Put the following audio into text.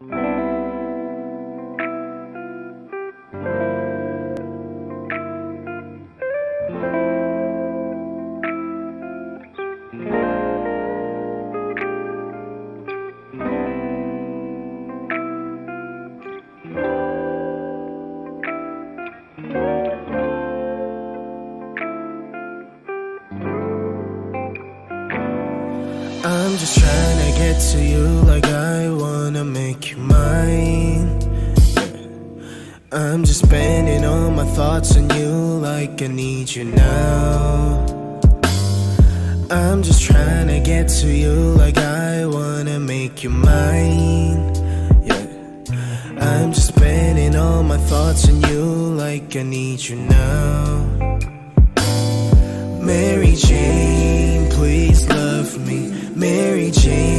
I'm just trying to get to you like I wanna make you mine. I'm just spending all my thoughts on you like I need you now. I'm just trying to get to you like I wanna make you mine. Yeah, I'm just spending all my thoughts on you like I need you now. Mary Jane, please love me. Mary Jane,